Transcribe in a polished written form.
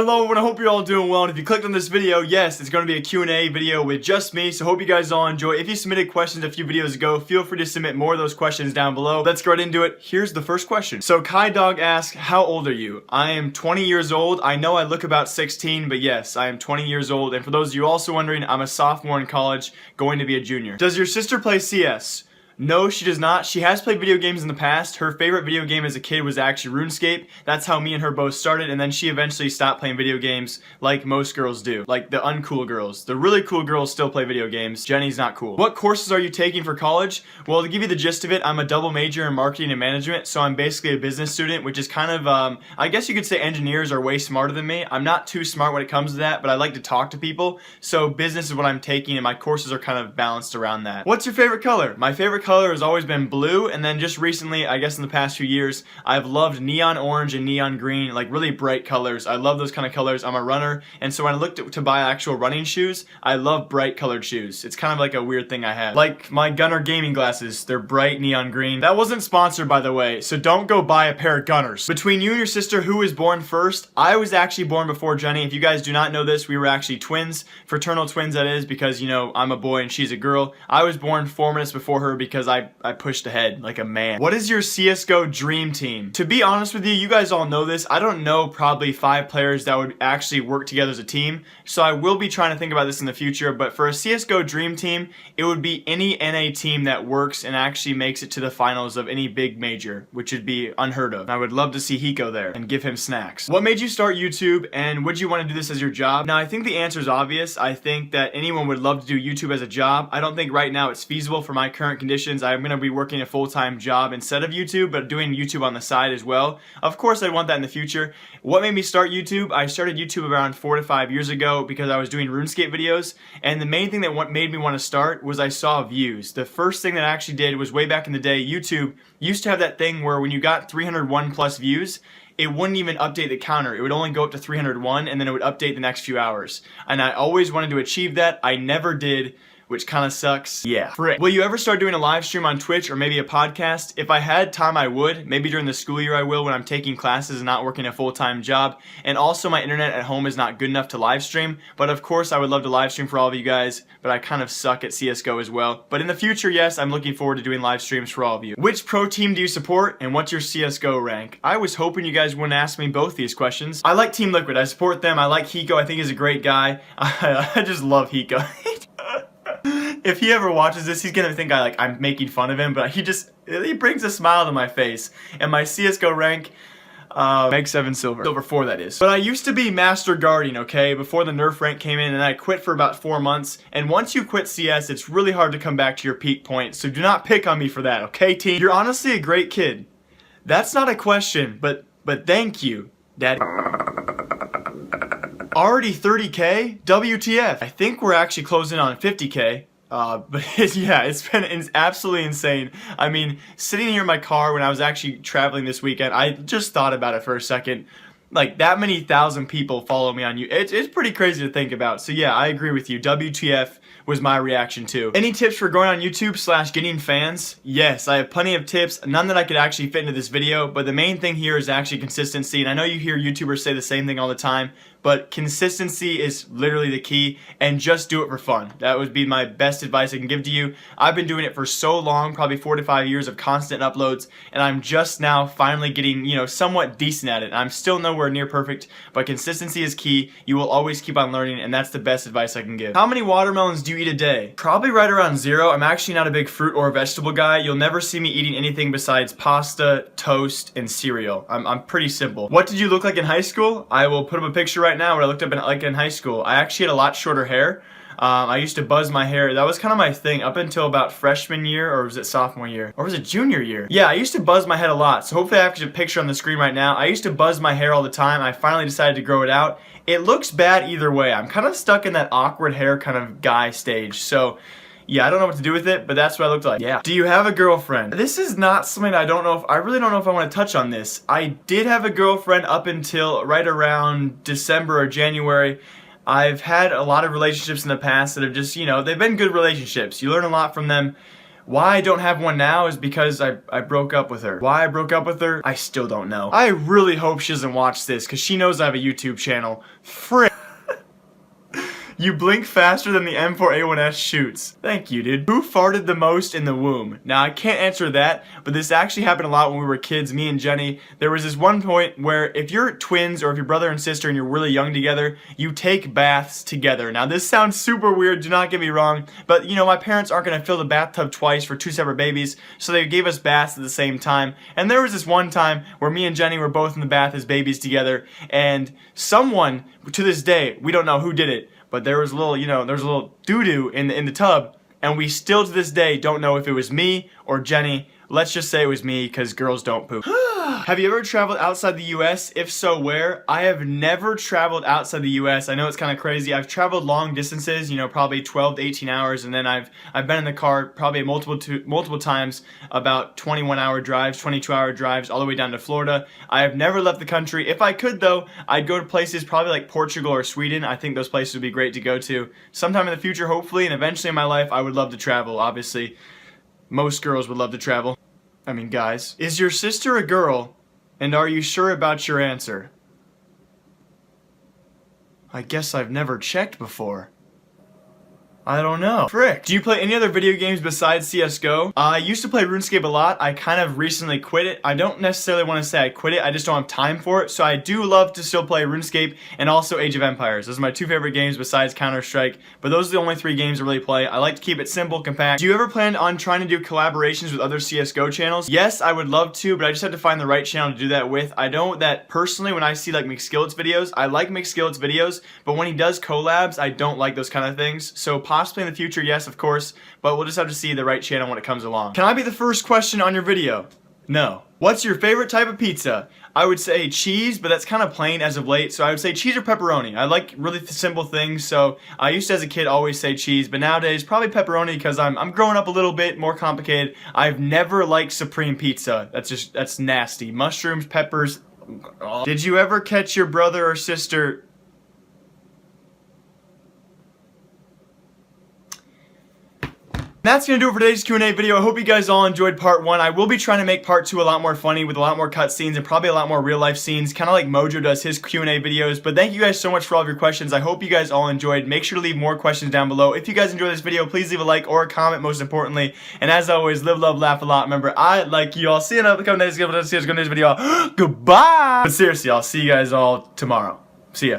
Hello everyone, I hope you're all doing well, and if you clicked on this video, yes, it's going to be a Q&A video with just me, so hope you guys all enjoy. If you submitted questions a few videos ago, feel free to submit more of those questions down below. Let's get right into it. Here's the first question. So Kai Dog asks, how old are you? I am 20 years old. I know I look about 16, but yes, I am 20 years old, and for those of you also wondering, I'm a sophomore in college, going to be a junior. Does your sister play CS? No, she does not. She has played video games in the past. Her favorite video game as a kid was actually RuneScape. That's how me and her both started, and then she eventually stopped playing video games like most girls do. Like the uncool girls. The really cool girls still play video games. Jenny's not cool. What courses are you taking for college? Well, to give you the gist of it, I'm a double major in marketing and management, so I'm basically a business student, which is kind of, I guess you could say engineers are way smarter than me. I'm not too smart when it comes to that, but I like to talk to people, so business is what I'm taking, and my courses are kind of balanced around that. What's your favorite color? My favorite color has always been blue, and then just recently, I guess in the past few years, I've loved neon orange and neon green, like really bright colors. I love those kind of colors. I'm a runner, and so when I looked to buy actual running shoes, I love bright colored shoes. It's kind of like a weird thing I have. Like my Gunner gaming glasses, they're bright neon green. That wasn't sponsored, by the way, so don't go buy a pair of Gunners. Between you and your sister, who was born first? I was actually born before Jenny. If you guys do not know this, we were actually twins, fraternal twins that is, because you know, I'm a boy and she's a girl. I was born 4 minutes before her because I pushed ahead like a man. What is your CSGO dream team? To be honest with you, you guys all know this. I don't know probably 5 players that would actually work together as a team, so I will be trying to think about this in the future, but for a CSGO dream team, it would be any NA team that works and actually makes it to the finals of any big major, which would be unheard of. I would love to see Hiko there and give him snacks. What made you start YouTube, and would you want to do this as your job? Now, I think the answer is obvious. I think that anyone would love to do YouTube as a job. I don't think right now it's feasible for my current conditions. I'm going to be working a full-time job instead of YouTube, but doing YouTube on the side as well. Of course, I'd want that in the future. What made me start YouTube? I started YouTube around 4 to 5 years ago because I was doing RuneScape videos, and the main thing that made me want to start was I saw views. The first thing that I actually did was way back in the day, YouTube used to have that thing where when you got 301 plus views, it wouldn't even update the counter. It would only go up to 301, and then it would update the next few hours. And I always wanted to achieve that. I never did, which kind of sucks. Yeah. Frick. Will you ever start doing a live stream on Twitch or maybe a podcast? If I had time, I would. Maybe during the school year I will when I'm taking classes and not working a full-time job. And also my internet at home is not good enough to live stream. But of course I would love to live stream for all of you guys, but I kind of suck at CSGO as well. But in the future, yes, I'm looking forward to doing live streams for all of you. Which pro team do you support and what's your CSGO rank? I was hoping you guys wouldn't ask me both these questions. I like Team Liquid. I support them. I like Hiko. I think he's a great guy. I just love Hiko. If he ever watches this, he's gonna think I'm making fun of him, but he brings a smile to my face. And my CSGO rank, Meg 7 Silver. Silver 4, that is. But I used to be Master Guardian, okay, before the nerf rank came in, and I quit for about 4 months. And once you quit CS, it's really hard to come back to your peak point, so do not pick on me for that, okay, team? You're honestly a great kid. That's not a question, but thank you, Daddy. Already 30K? WTF. I think we're actually closing on 50K. But yeah, it's absolutely insane. I mean, sitting here in my car when I was actually traveling this weekend, I just thought about it for a second. Like, that many thousand people follow me on YouTube. It's pretty crazy to think about. So yeah, I agree with you. WTF was my reaction too. Any tips for going on YouTube / getting fans? Yes, I have plenty of tips. None that I could actually fit into this video, but the main thing here is actually consistency. And I know you hear YouTubers say the same thing all the time, but consistency is literally the key, and just do it for fun. That would be my best advice I can give to you. I've been doing it for so long, probably 4 to 5 years of constant uploads, and I'm just now finally getting, you know, somewhat decent at it. I'm still nowhere near perfect, but consistency is key. You will always keep on learning, and that's the best advice I can give. How many watermelons do you eat a day? Probably right around 0. I'm actually not a big fruit or vegetable guy. You'll never see me eating anything besides pasta, toast, and cereal. I'm pretty simple. What did you look like in high school? I will put up a picture right now what I looked up in high school. I actually had a lot shorter hair. I used to buzz my hair. That was kind of my thing up until about freshman year, or was it sophomore year? Or was it junior year? Yeah, I used to buzz my head a lot. So hopefully I have a picture on the screen right now. I used to buzz my hair all the time. I finally decided to grow it out. It looks bad either way. I'm kind of stuck in that awkward hair kind of guy stage. So yeah, I don't know what to do with it, but that's what I looked like. Yeah. Do you have a girlfriend? This is not something I really don't know if I want to touch on this. I did have a girlfriend up until right around December or January. I've had a lot of relationships in the past that have just, you know, they've been good relationships. You learn a lot from them. Why I don't have one now is because I broke up with her. Why I broke up with her, I still don't know. I really hope she doesn't watch this because she knows I have a YouTube channel. Frick. You blink faster than the M4A1S shoots. Thank you, dude. Who farted the most in the womb? Now, I can't answer that, but this actually happened a lot when we were kids, me and Jenny. There was this one point where if you're twins or if you're brother and sister and you're really young together, you take baths together. Now, this sounds super weird, do not get me wrong, but you know, my parents aren't gonna fill the bathtub twice for 2 separate babies, so they gave us baths at the same time. And there was this one time where me and Jenny were both in the bath as babies together, and someone, to this day, we don't know who did it, but there was a little, there was a little doo-doo in the tub, and we still to this day don't know if it was me or Jenny. Let's just say it was me, because girls don't poop. Have you ever traveled outside the US? If so, where? I have never traveled outside the US. I know it's kind of crazy. I've traveled long distances, probably 12 to 18 hours, and then I've been in the car probably multiple times, about 21-hour drives, 22-hour drives, all the way down to Florida. I have never left the country. If I could, though, I'd go to places probably like Portugal or Sweden. I think those places would be great to go to. Sometime in the future, hopefully, and eventually in my life, I would love to travel, obviously. Most girls would love to travel. I mean, guys. Is your sister a girl? And are you sure about your answer? I guess I've never checked before. I don't know. Frick. Do you play any other video games besides Csgo? I used to play RuneScape a lot. I kind of recently quit it. I don't necessarily want to say I quit it. I just don't have time for it. So I do love to still play RuneScape and also Age of Empires. Those are my 2 favorite games besides Counter-Strike. But those are the only 3 games I really play. I like to keep it simple, compact. Do you ever plan on trying to do collaborations with other Csgo channels? Yes, I would love to, but I just have to find the right channel to do that with. I know that personally when I see like McSkillet's videos, I like McSkillet's videos, but when he does collabs, I don't like those kind of things. So possibly in the future, yes, of course, but we'll just have to see the right channel when it comes along. Can I be the first question on your video? No. What's your favorite type of pizza? I would say cheese, but that's kind of plain as of late, so I would say cheese or pepperoni. I like really simple things, so I used to as a kid always say cheese, but nowadays probably pepperoni because I'm growing up a little bit more complicated. I've never liked supreme pizza. That's nasty. Mushrooms, peppers. Did you ever catch your brother or sister? That's going to do it for today's Q&A video. I hope you guys all enjoyed part 1. I will be trying to make part 2 a lot more funny with a lot more cutscenes and probably a lot more real life scenes, kind of like Mojo does his Q&A videos. But thank you guys so much for all of your questions. I hope you guys all enjoyed. Make sure to leave more questions down below. If you guys enjoyed this video, please leave a like or a comment, most importantly. And as always, live, love, laugh a lot. Remember, I like you all. See you in the coming days. See you in the next video. Goodbye. But seriously, I'll see you guys all tomorrow. See ya.